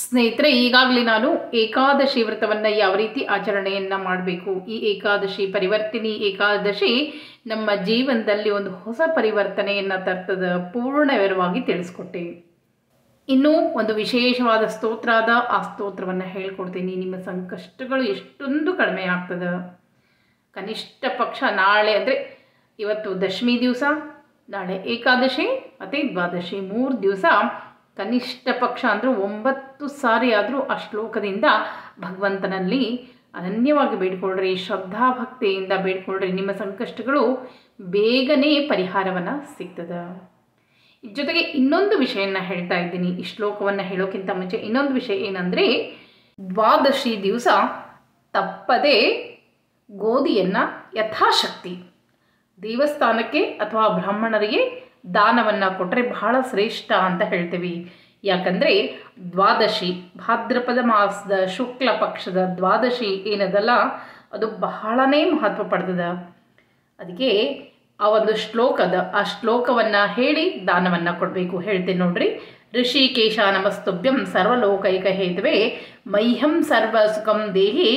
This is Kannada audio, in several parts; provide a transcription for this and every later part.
ಸ್ನೇಹಿತರೆ, ಈಗಾಗಲೇ ನಾನು ಏಕಾದಶಿ ವ್ರತವನ್ನು ಯಾವ ರೀತಿ ಆಚರಣೆಯನ್ನು ಮಾಡಬೇಕು, ಈ ಏಕಾದಶಿ ಪರಿವರ್ತಿನಿ ಏಕಾದಶಿ ನಮ್ಮ ಜೀವನದಲ್ಲಿ ಒಂದು ಹೊಸ ಪರಿವರ್ತನೆಯನ್ನು ತರ್ತದ ಪೂರ್ಣ ವಿವರವಾಗಿ ತಿಳಿಸ್ಕೊಟ್ಟೆ. ಇನ್ನೂ ಒಂದು ವಿಶೇಷವಾದ ಸ್ತೋತ್ರ ಅದ, ಆ ಸ್ತೋತ್ರವನ್ನು ಹೇಳ್ಕೊಡ್ತೀನಿ. ನಿಮ್ಮ ಸಂಕಷ್ಟಗಳು ಎಷ್ಟೊಂದು ಕಡಿಮೆ ಆಗ್ತದೆ. ಕನಿಷ್ಠ ಪಕ್ಷ ನಾಳೆ ಅಂದರೆ ಇವತ್ತು ದಶಮಿ ದಿವಸ, ನಾಳೆ ಏಕಾದಶಿ ಮತ್ತು ದ್ವಾದಶಿ 3 ದಿವಸ ಕನಿಷ್ಠ ಪಕ್ಷ ಅಂದರೆ 9 ಸಾರಿ ಆದರೂ ಆ ಶ್ಲೋಕದಿಂದ ಭಗವಂತನಲ್ಲಿ ಅನನ್ಯವಾಗಿ ಬೇಡ್ಕೊಳ್ರಿ, ಶ್ರದ್ಧಾಭಕ್ತಿಯಿಂದ ಬೇಡ್ಕೊಳ್ರಿ. ನಿಮ್ಮ ಸಂಕಷ್ಟಗಳು ಬೇಗನೆ ಪರಿಹಾರವನ್ನು ಸಿಗ್ತದೆ. ಜೊತೆಗೆ ಇನ್ನೊಂದು ವಿಷಯನ ಹೇಳ್ತಾ ಇದ್ದೀನಿ. ಈ ಶ್ಲೋಕವನ್ನು ಹೇಳೋಕ್ಕಿಂತ ಮುಂಚೆ ಇನ್ನೊಂದು ವಿಷಯ ಏನಂದರೆ, ದ್ವಾದಶಿ ದಿವಸ ತಪ್ಪದೆ ಗೋಧಿಯನ್ನು ಯಥಾಶಕ್ತಿ ದೇವಸ್ಥಾನಕ್ಕೆ ಅಥವಾ ಬ್ರಾಹ್ಮಣರಿಗೆ ದಾನವನ್ನು ಕೊಟ್ಟರೆ ಬಹಳ ಶ್ರೇಷ್ಠ ಅಂತ ಹೇಳ್ತೀವಿ. ಯಾಕಂದರೆ ದ್ವಾದಶಿ ಭಾದ್ರಪದ ಮಾಸದ ಶುಕ್ಲ ಪಕ್ಷದ ದ್ವಾದಶಿ ಏನದಲ್ಲ, ಅದು ಬಹಳನೇ ಮಹತ್ವ ಪಡೆದದ. ಅದಕ್ಕೆ ಆ ಒಂದು ಶ್ಲೋಕದ ಆ ಶ್ಲೋಕವನ್ನು ಹೇಳಿ ದಾನವನ್ನು ಕೊಡಬೇಕು. ಹೇಳ್ತೇನೆ ನೋಡ್ರಿ. ಋಷಿಕೇಶ ನಮಸ್ತುಭ್ಯಂ ಸರ್ವಲೋಕೈಕ ಹೇತುವೆ ಮಹ್ಯಂ ಸರ್ವ ಸುಖಂ ದೇಹಿ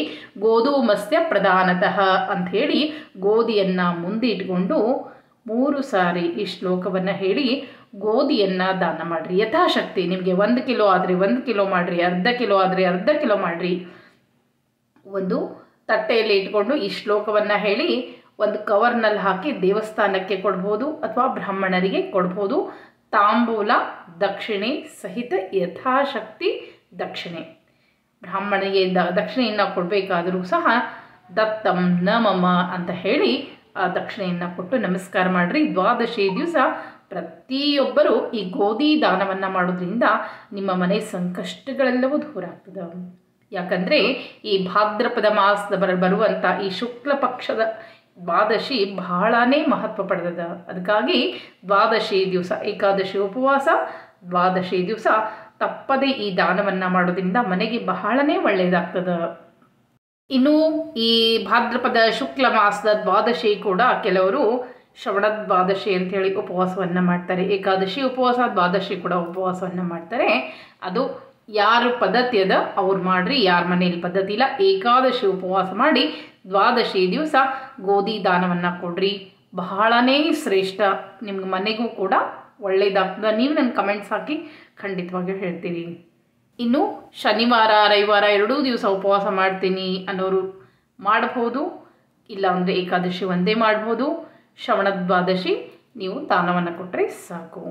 ಗೋಧೂಮಸ್ಯ ಪ್ರಧಾನತಃ ಅಂಥೇಳಿ ಗೋಧಿಯನ್ನು ಮುಂದೆ ಇಟ್ಕೊಂಡು 3 ಸಾರಿ ಈ ಶ್ಲೋಕವನ್ನು ಹೇಳಿ ಗೋಧಿಯನ್ನು ದಾನ ಮಾಡಿರಿ. ಯಥಾಶಕ್ತಿ ನಿಮಗೆ 1 ಕಿಲೋ ಆದರೆ 1 ಕಿಲೋ ಮಾಡಿರಿ, ಅರ್ಧ ಕಿಲೋ ಆದರೆ ಅರ್ಧ ಕಿಲೋ ಮಾಡಿರಿ. ಒಂದು ತಟ್ಟೆಯಲ್ಲಿ ಇಟ್ಕೊಂಡು ಈ ಶ್ಲೋಕವನ್ನು ಹೇಳಿ ಒಂದು ಕವರ್ನಲ್ಲಿ ಹಾಕಿ ದೇವಸ್ಥಾನಕ್ಕೆ ಕೊಡ್ಬೋದು ಅಥವಾ ಬ್ರಾಹ್ಮಣರಿಗೆ ಕೊಡ್ಬೋದು. ತಾಂಬೂಲ ದಕ್ಷಿಣೆ ಸಹಿತ ಯಥಾಶಕ್ತಿ ದಕ್ಷಿಣೆ. ಬ್ರಾಹ್ಮಣರಿಗೆ ದಕ್ಷಿಣೆಯನ್ನು ಕೊಡಬೇಕಾದರೂ ಸಹ ದತ್ತಂ ನ ಮಮ ಅಂತ ಹೇಳಿ ಆ ದಕ್ಷಿಣೆಯನ್ನು ಕೊಟ್ಟು ನಮಸ್ಕಾರ ಮಾಡಿರಿ. ದ್ವಾದಶಿ ದಿವಸ ಪ್ರತಿಯೊಬ್ಬರೂ ಈ ಗೋಧಿ ದಾನವನ್ನು ಮಾಡೋದ್ರಿಂದ ನಿಮ್ಮ ಮನೆ ಸಂಕಷ್ಟಗಳೆಲ್ಲವೂ ದೂರ ಆಗ್ತದೆ. ಯಾಕಂದರೆ ಈ ಭಾದ್ರಪದ ಮಾಸದ ಬರುವಂಥ ಈ ಶುಕ್ಲ ಪಕ್ಷದ ದ್ವಾದಶಿ ಬಹಳನೇ ಮಹತ್ವ ಪಡೆದದ. ಅದಕ್ಕಾಗಿ ದ್ವಾದಶಿ ದಿವಸ ಏಕಾದಶಿ ಉಪವಾಸ, ದ್ವಾದಶಿ ದಿವಸ ತಪ್ಪದೇ ಈ ದಾನವನ್ನು ಮಾಡೋದ್ರಿಂದ ಮನೆಗೆ ಬಹಳನೇ ಒಳ್ಳೆಯದಾಗ್ತದೆ. ಇನ್ನು ಈ ಭಾದ್ರಪದ ಶುಕ್ಲ ಮಾಸದ ದ್ವಾದಶಿ ಕೂಡ ಕೆಲವರು ಶ್ರವಣ ದ್ವಾದಶಿ ಅಂಥೇಳಿ ಉಪವಾಸವನ್ನು ಮಾಡ್ತಾರೆ. ಏಕಾದಶಿ ಉಪವಾಸ, ದ್ವಾದಶಿ ಕೂಡ ಉಪವಾಸವನ್ನು ಮಾಡ್ತಾರೆ. ಅದು ಯಾರು ಪದ್ಧತಿ ಅದ ಅವ್ರು ಮಾಡ್ರಿ, ಯಾರ ಮನೇಲಿ ಪದ್ಧತಿ ಇಲ್ಲ ಏಕಾದಶಿ ಉಪವಾಸ ಮಾಡಿ ದ್ವಾದಶಿ ದಿವಸ ಗೋಧಿ ದಾನವನ್ನು ಕೊಡ್ರಿ. ಬಹಳನೇ ಶ್ರೇಷ್ಠ, ನಿಮ್ಗೆ ಮನೆಗೂ ಕೂಡ ಒಳ್ಳೆಯದಾಗ್ತದೆ. ನೀವು ನನ್ನ ಕಮೆಂಟ್ಸ್ ಹಾಕಿ ಖಂಡಿತವಾಗಿಯೂ ಹೇಳ್ತೀರಿ. ಇನ್ನು ಶನಿವಾರ ರವಿವಾರ 2 ದಿವಸ ಉಪವಾಸ ಮಾಡ್ತೀನಿ ಅನ್ನೋರು ಮಾಡ್ಬೋದು, ಇಲ್ಲ ಅಂದರೆ ಏಕಾದಶಿ ಒಂದೇ ಮಾಡ್ಬೋದು. ಶ್ರವಣ ದ್ವಾದಶಿ ನೀವು ದಾನವನ್ನು ಕೊಟ್ಟರೆ ಸಾಕು.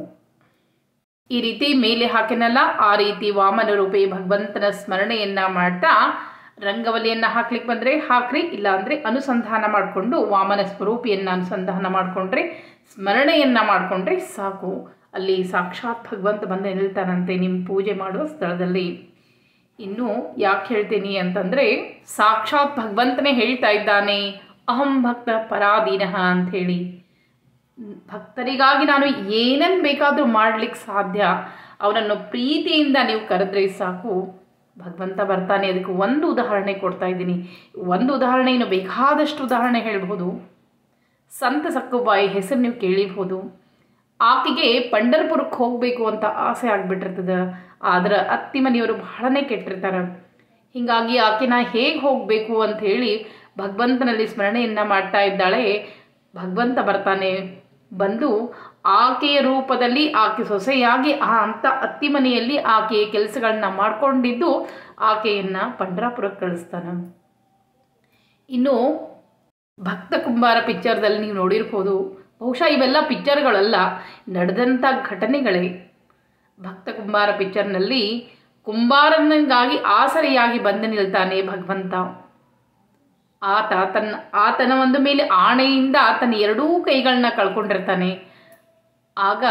ಈ ರೀತಿ ಮೇಲೆ ಹಾಕಿನಲ್ಲ ಆ ರೀತಿ ವಾಮನ ರೂಪಿ ಭಗವಂತನ ಸ್ಮರಣೆಯನ್ನು ಮಾಡ್ತಾ ರಂಗವಲಿಯನ್ನು ಹಾಕ್ಲಿಕ್ಕೆ ಬಂದರೆ ಹಾಕ್ರಿ, ಇಲ್ಲ ಅಂದರೆ ಅನುಸಂಧಾನ ಮಾಡಿಕೊಂಡು ವಾಮನ ಸ್ವರೂಪಿಯನ್ನು ಅನುಸಂಧಾನ ಮಾಡಿಕೊಂಡ್ರೆ ಸ್ಮರಣೆಯನ್ನು ಮಾಡಿಕೊಂಡ್ರೆ ಸಾಕು. ಅಲ್ಲಿ ಸಾಕ್ಷಾತ್ ಭಗವಂತ ಬಂದು ನಿಲ್ತಾನಂತೆ ನಿಮ್ಮ ಪೂಜೆ ಮಾಡುವ ಸ್ಥಳದಲ್ಲಿ. ಇನ್ನು ಯಾಕೆ ಹೇಳ್ತೀನಿ ಅಂತಂದರೆ, ಸಾಕ್ಷಾತ್ ಭಗವಂತನೇ ಹೇಳ್ತಾ ಇದ್ದಾನೆ, ಅಹಂ ಭಕ್ತ ಪರಾಧೀನಃ ಅಂಥೇಳಿ. ಭಕ್ತರಿಗಾಗಿ ನಾನು ಏನನ್ನು ಬೇಕಾದರೂ ಮಾಡಲಿಕ್ಕೆ ಸಾಧ್ಯ. ಅವನನ್ನು ಪ್ರೀತಿಯಿಂದ ನೀವು ಕರೆದ್ರೆ ಸಾಕು, ಭಗವಂತ ಬರ್ತಾನೆ. ಅದಕ್ಕೆ ಒಂದು ಉದಾಹರಣೆ ಕೊಡ್ತಾ ಇದ್ದೀನಿ. ಒಂದು ಉದಾಹರಣೆ, ಇನ್ನು ಬೇಕಾದಷ್ಟು ಉದಾಹರಣೆ ಹೇಳ್ಬೋದು. ಸಂತ ಸಕ್ಕುಬಾಯಿ ಹೆಸರು ನೀವು ಕೇಳಿರ್ಬೋದು. ಆಕೆಗೆ ಪಂಢರಪುರಕ್ಕೆ ಹೋಗಬೇಕು ಅಂತ ಆಸೆ ಆಗಿಬಿಟ್ಟಿರ್ತದೆ. ಆದರೆ ಅತ್ತಿ ಮನೆಯವರು ಬಹಳನೇ ಕೆಟ್ಟಿರ್ತಾರೆ. ಹೀಗಾಗಿ ಆಕೆನ ಹೇಗೆ ಹೋಗಬೇಕು ಅಂಥೇಳಿ ಭಗವಂತನಲ್ಲಿ ಸ್ಮರಣೆಯನ್ನು ಮಾಡ್ತಾ ಇದ್ದಾಳೆ. ಭಗವಂತ ಬರ್ತಾನೆ, ಬಂದು ಆಕೆಯ ರೂಪದಲ್ಲಿ ಆಕೆ ಸೊಸೆಯಾಗಿ ಅಂತ ಅತ್ತಿ ಮನೆಯಲ್ಲಿ ಆಕೆಯ ಕೆಲಸಗಳನ್ನ ಮಾಡಿಕೊಂಡಿದ್ದು ಆಕೆಯನ್ನು ಪಂಢರಪುರಕ್ಕೆ ಕಳಿಸ್ತಾನೆ. ಇನ್ನು ಭಕ್ತ ಕುಂಬಾರ ಪಿಕ್ಚರ್ದಲ್ಲಿ ನೀವು ನೋಡಿರ್ಬೋದು. ಬಹುಶಃ ಇವೆಲ್ಲ ಪಿಕ್ಚರ್ಗಳಲ್ಲ, ನಡೆದಂಥ ಘಟನೆಗಳೇ. ಭಕ್ತ ಕುಂಬಾರ ಪಿಕ್ಚರ್ನಲ್ಲಿ ಕುಂಬಾರನಿಗಾಗಿ ಆಸರೆಯಾಗಿ ಬಂದು ನಿಲ್ತಾನೆ ಭಗವಂತ. ಆತನ ಒಂದು ಮೇಲೆ ಆಣೆಯಿಂದ ಆತನ 2 ಕೈಗಳನ್ನ ಕಳ್ಕೊಂಡಿರ್ತಾನೆ. ಆಗ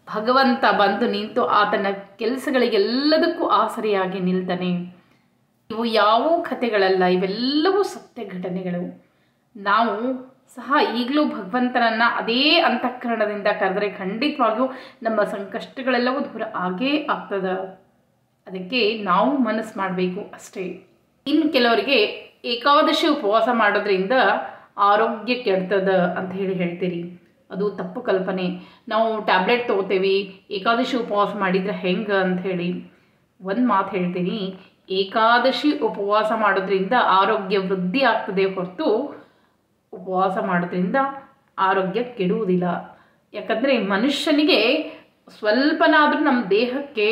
ಭಗವಂತ ಬಂದು ನಿಂತು ಆತನ ಕೆಲಸಗಳಿಗೆಲ್ಲದಕ್ಕೂ ಆಸರೆಯಾಗಿ ನಿಲ್ತಾನೆ. ಇವು ಯಾವ ಕಥೆಗಳಲ್ಲ, ಇವೆಲ್ಲವೂ ಸತ್ಯ ಘಟನೆಗಳು. ನಾವು ಸಹ ಈಗಲೂ ಭಗವಂತನನ್ನು ಅದೇ ಅಂತಃಕರಣದಿಂದ ಕರೆದರೆ ಖಂಡಿತವಾಗಿಯೂ ನಮ್ಮ ಸಂಕಷ್ಟಗಳೆಲ್ಲವೂ ದೂರ ಆಗೇ ಆಗ್ತದೆ. ಅದಕ್ಕೆ ನಾವು ಮನಸ್ಸು ಮಾಡಬೇಕು ಅಷ್ಟೇ. ಇನ್ನು ಕೆಲವರಿಗೆ ಏಕಾದಶಿ ಉಪವಾಸ ಮಾಡೋದ್ರಿಂದ ಆರೋಗ್ಯ ಕೆಡ್ತದ ಅಂತ ಹೇಳ್ತೀರಿ. ಅದು ತಪ್ಪು ಕಲ್ಪನೆ. ನಾವು ಟ್ಯಾಬ್ಲೆಟ್ ತೊಗೋತೇವೆ, ಏಕಾದಶಿ ಉಪವಾಸ ಮಾಡಿದರೆ ಹೆಂಗೆ ಅಂಥೇಳಿ ಒಂದು ಮಾತು ಹೇಳ್ತೀನಿ, ಏಕಾದಶಿ ಉಪವಾಸ ಮಾಡೋದ್ರಿಂದ ಆರೋಗ್ಯ ವೃದ್ಧಿ ಆಗ್ತದೆ ಹೊರತು ಉಪವಾಸ ಮಾಡೋದ್ರಿಂದ ಆರೋಗ್ಯ ಕೆಡುವುದಿಲ್ಲ. ಯಾಕಂದರೆ ಮನುಷ್ಯನಿಗೆ ಸ್ವಲ್ಪನಾದರೂ ನಮ್ಮ ದೇಹಕ್ಕೆ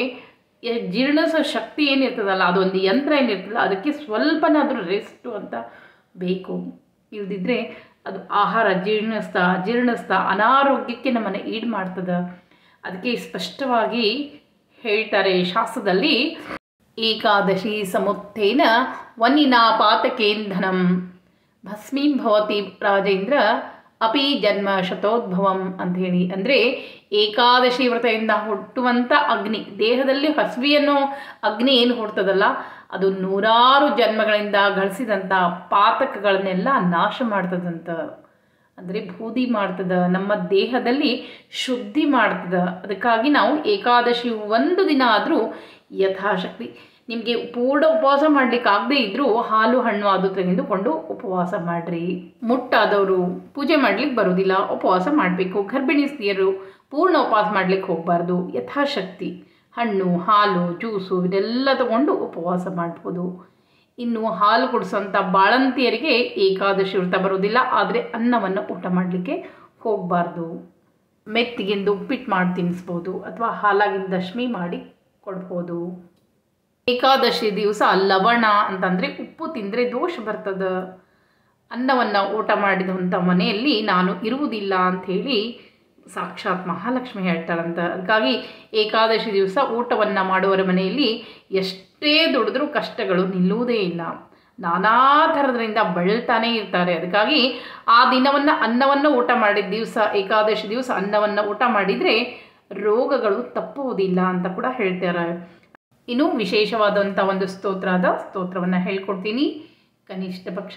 ಜೀರ್ಣಿಸೋ ಶಕ್ತಿ ಏನಿರ್ತದಲ್ಲ, ಅದೊಂದು ಯಂತ್ರ ಏನಿರ್ತದಲ್ಲ, ಅದಕ್ಕೆ ಸ್ವಲ್ಪನಾದರೂ ರೆಸ್ಟು ಅಂತ ಬೇಕು. ಇಲ್ದಿದ್ರೆ ಅದು ಆಹಾರ ಜೀರ್ಣಿಸ್ತಾ ಅನಾರೋಗ್ಯಕ್ಕೆ ನಮ್ಮನ್ನು ಈಡು ಮಾಡ್ತದೆ. ಅದಕ್ಕೆ ಸ್ಪಷ್ಟವಾಗಿ ಹೇಳ್ತಾರೆ ಶಾಸ್ತ್ರದಲ್ಲಿ, ಏಕಾದಶಿ ಸಮುತ್ಥೇನ ವನ್ನಿನಾ ಪಾತಕೇಂಧನಂ ಭಸ್ಮೀಂ ಭವತಿ ರಾಜೇಂದ್ರ ಅಪಿ ಜನ್ಮ ಶತೋದ್ಭವಂ ಅಂಥೇಳಿ. ಅಂದರೆ ಏಕಾದಶಿ ವ್ರತದಿಂದ ಹುಟ್ಟುವಂಥ ಅಗ್ನಿ, ದೇಹದಲ್ಲಿ ಹಸಿವೆ ಅನ್ನೋ ಅಗ್ನಿ ಏನು ಹುಡ್ತದಲ್ಲ, ಅದು ನೂರಾರು ಜನ್ಮಗಳಿಂದ ಗಳಿಸಿದಂಥ ಪಾತಕಗಳನ್ನೆಲ್ಲ ನಾಶ ಮಾಡ್ತದಂತ. ಅಂದರೆ ಬೂದಿ ಮಾಡ್ತದ, ನಮ್ಮ ದೇಹದಲ್ಲಿ ಶುದ್ಧಿ ಮಾಡ್ತದ. ಅದಕ್ಕಾಗಿ ನಾವು ಏಕಾದಶಿ ಒಂದು ದಿನ ಆದರೂ ಯಥಾಶಕ್ತಿ, ನಿಮಗೆ ಪೂರ್ಣ ಉಪವಾಸ ಮಾಡಲಿಕ್ಕಾಗದೇ ಇದ್ದರೂ ಹಾಲು ಹಣ್ಣು ಅದು ತೆಗೆದುಕೊಂಡು ಉಪವಾಸ ಮಾಡಿರಿ. ಮುಟ್ಟಾದವರು ಪೂಜೆ ಮಾಡ್ಲಿಕ್ಕೆ ಬರೋದಿಲ್ಲ, ಉಪವಾಸ ಮಾಡಬೇಕು. ಗರ್ಭಿಣಿ ಸ್ತ್ರೀಯರು ಪೂರ್ಣ ಉಪವಾಸ ಮಾಡ್ಲಿಕ್ಕೆ ಹೋಗಬಾರ್ದು. ಯಥಾಶಕ್ತಿ ಹಣ್ಣು, ಹಾಲು, ಜ್ಯೂಸು ಇದೆಲ್ಲ ತಗೊಂಡು ಉಪವಾಸ ಮಾಡ್ಬೋದು. ಇನ್ನು ಹಾಲು ಕುಡಿಸೋಂಥ ಬಾಳಂತಿಯರಿಗೆ ಏಕಾದಶಿ ವ್ರತ ಬರೋದಿಲ್ಲ, ಆದರೆ ಅನ್ನವನ್ನು ಊಟ ಮಾಡಲಿಕ್ಕೆ ಹೋಗಬಾರ್ದು. ಮೆತ್ತಿಗೆಂದು ಉಪ್ಪಿಟ್ಟು ಮಾಡಿ ತಿನ್ನಿಸ್ಬೋದು, ಅಥವಾ ಹಾಲಾಗಿಂದ ದಶಮಿ ಮಾಡಿ ಕೊಡ್ಬೋದು. ಏಕಾದಶಿ ದಿವಸ ಲವಣ ಅಂತಂದರೆ ಉಪ್ಪು ತಿಂದರೆ ದೋಷ ಬರ್ತದೆ. ಅನ್ನವನ್ನು ಊಟ ಮಾಡಿದಂಥ ಮನೆಯಲ್ಲಿ ನಾನು ಇರುವುದಿಲ್ಲ ಅಂಥೇಳಿ ಸಾಕ್ಷಾತ್ ಮಹಾಲಕ್ಷ್ಮಿ ಹೇಳ್ತಾಳಂತ. ಅದಕ್ಕಾಗಿ ಏಕಾದಶಿ ದಿವಸ ಊಟವನ್ನು ಮಾಡುವವರ ಮನೆಯಲ್ಲಿ ಎಷ್ಟೇ ದುಡಿದ್ರೂ ಕಷ್ಟಗಳು ನಿಲ್ಲುವುದೇ ಇಲ್ಲ. ನಾನಾ ಥರದ್ರಿಂದ ಬಳಲ್ತಾನೇ ಇರ್ತಾರೆ. ಅದಕ್ಕಾಗಿ ಆ ದಿನವನ್ನು ಅನ್ನವನ್ನು ಊಟ ಮಾಡಿದ ದಿವಸ, ಏಕಾದಶಿ ದಿವಸ ಅನ್ನವನ್ನು ಊಟ ಮಾಡಿದರೆ ರೋಗಗಳು ತಪ್ಪುವುದಿಲ್ಲ ಅಂತ ಕೂಡ ಹೇಳ್ತಾರೆ. ಇನ್ನು ವಿಶೇಷವಾದಂಥ ಒಂದು ಸ್ತೋತ್ರವನ್ನು ಹೇಳ್ಕೊಡ್ತೀನಿ. ಕನಿಷ್ಠ ಪಕ್ಷ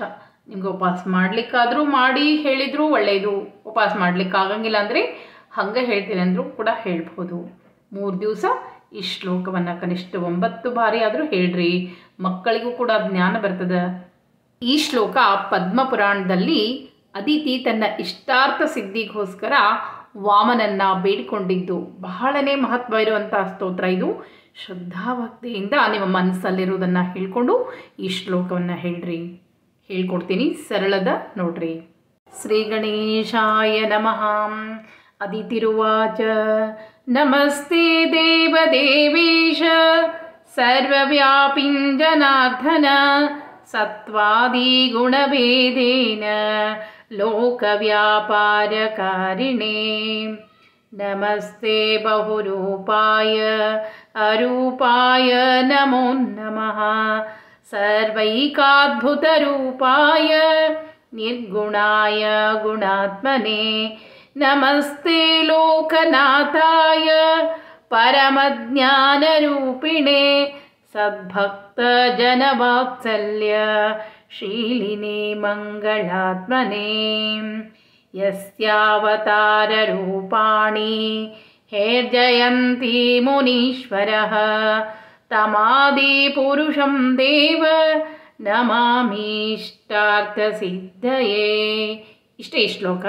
ನಿಮ್ಗೆ ಉಪವಾಸ ಮಾಡಲಿಕ್ಕಾದರೂ ಮಾಡಿ ಹೇಳಿದರೂ ಒಳ್ಳೆಯದು. ಉಪವಾಸ ಮಾಡಲಿಕ್ಕಾಗಂಗಿಲ್ಲ ಅಂದರೆ ಹಂಗೆ ಹೇಳ್ತೀನಿ ಅಂದರೂ ಕೂಡ ಹೇಳ್ಬೋದು. 3 ದಿವಸ ಈ ಶ್ಲೋಕವನ್ನು ಕನಿಷ್ಠ 9 ಬಾರಿ ಆದರೂ ಹೇಳ್ರಿ, ಮಕ್ಕಳಿಗೂ ಕೂಡ ಜ್ಞಾನ ಬರ್ತದೆ. ಈ ಶ್ಲೋಕ ಪದ್ಮಪುರಾಣದಲ್ಲಿ ಅದಿತಿ ತನ್ನ ಇಷ್ಟಾರ್ಥ ಸಿದ್ಧಿಗೋಸ್ಕರ ವಾಮನನ್ನು ಬೇಡಿಕೊಂಡಿದ್ದು ಬಹಳನೇ ಮಹತ್ವ ಇರುವಂಥ ಸ್ತೋತ್ರ ಇದು. ಶ್ರದ್ಧಾಭಕ್ತಿಯಿಂದ ನಿಮ್ಮ ಮನಸ್ಸಲ್ಲಿರುವುದನ್ನು ಹೇಳ್ಕೊಂಡು ಈ ಶ್ಲೋಕವನ್ನು ಹೇಳ್ಕೊಡ್ತೀನಿ. ಸರಳದ ನೋಡ್ರಿ. ಶ್ರೀ ಗಣೇಶಾಯ ನಮಃ. ಅದಿತಿರುವಾಚ ನಮಸ್ತೆ ದೇವದೇವೇಶ ಸರ್ವವ್ಯಾಪಿಂ ಜನಾರ್ದನ ಸತ್ವಾದಿ ಗುಣಭೇದೇನ ಲೋಕವ್ಯಾಪಾರಕಾರಿಣೇ ನಮಸ್ತೆ ಬಹುರೂಪಾಯ ಅರೂಪಾಯ ನಮೋ ನಮಃ ಸರ್ವೈಕಾದ್ಭುತರೂಪಾಯ ನಿರ್ಗುಣಾಯ ಗುಣಾತ್ಮನೇ ನಮಸ್ತೆ ಲೋಕನಾಥಾಯ ಪರಮಜ್ಞಾನರೂಪಿಣೇ ಸದ್ಭಕ್ತಜನವಾತ್ಸಲ್ಯ ಶೀಲಿನೇ ಮಂಗಳಾತ್ಮನೇ ಯಸ್ಯಾವತಾರರೂಪಾಣಿ ಹೇರ್ಜಯಂತಿ ಮುನೀಶ್ವರಃ ತಮಾದಿಪುರುಷಂ ದೇವ ನಮಾಮೀಷ್ಟಾರ್ಥಸಿದ್ಧಯೇ. ಇಷ್ಟೇ ಈ ಶ್ಲೋಕ.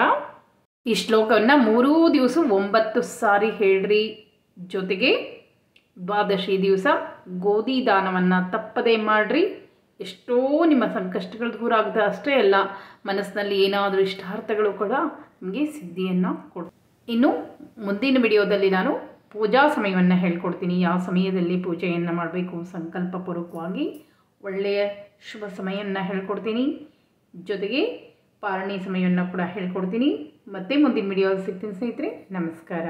ಈ ಶ್ಲೋಕವನ್ನು 3 ದಿವಸ 9 ಸಾರಿ ಹೇಳ್ರಿ. ಜೊತೆಗೆ ದ್ವಾದಶಿ ದಿವಸ ಗೋಧಿ ದಾನವನ್ನು ತಪ್ಪದೇ ಮಾಡಿರಿ. ಎಷ್ಟೋ ನಿಮ್ಮ ಸಂಕಷ್ಟಗಳು ದೂರ ಆಗುತ್ತೆ. ಅಷ್ಟೇ ಅಲ್ಲ, ಮನಸ್ಸಿನಲ್ಲಿ ಏನಾದರೂ ಇಷ್ಟಾರ್ಥಗಳು ಕೂಡ ನಿಮಗೆ ಸಿದ್ಧಿಯನ್ನು ಕೊಡು. ಇನ್ನು ಮುಂದಿನ ವಿಡಿಯೋದಲ್ಲಿ ನಾನು ಪೂಜಾ ಸಮಯವನ್ನು ಹೇಳ್ಕೊಡ್ತೀನಿ. ಯಾವ ಸಮಯದಲ್ಲಿ ಪೂಜೆಯನ್ನು ಮಾಡಬೇಕು ಸಂಕಲ್ಪಪೂರ್ವಕವಾಗಿ ಒಳ್ಳೆಯ ಶುಭ ಸಮಯವನ್ನು ಹೇಳ್ಕೊಡ್ತೀನಿ. ಜೊತೆಗೆ ಪಾರಣಿ ಸಮಯವನ್ನು ಕೂಡ ಹೇಳ್ಕೊಡ್ತೀನಿ. ಮತ್ತೆ ಮುಂದಿನ ವಿಡಿಯೋದಲ್ಲಿ ಸಿಗ್ತೀನಿ ಸ್ನೇಹಿತರೆ. ನಮಸ್ಕಾರ.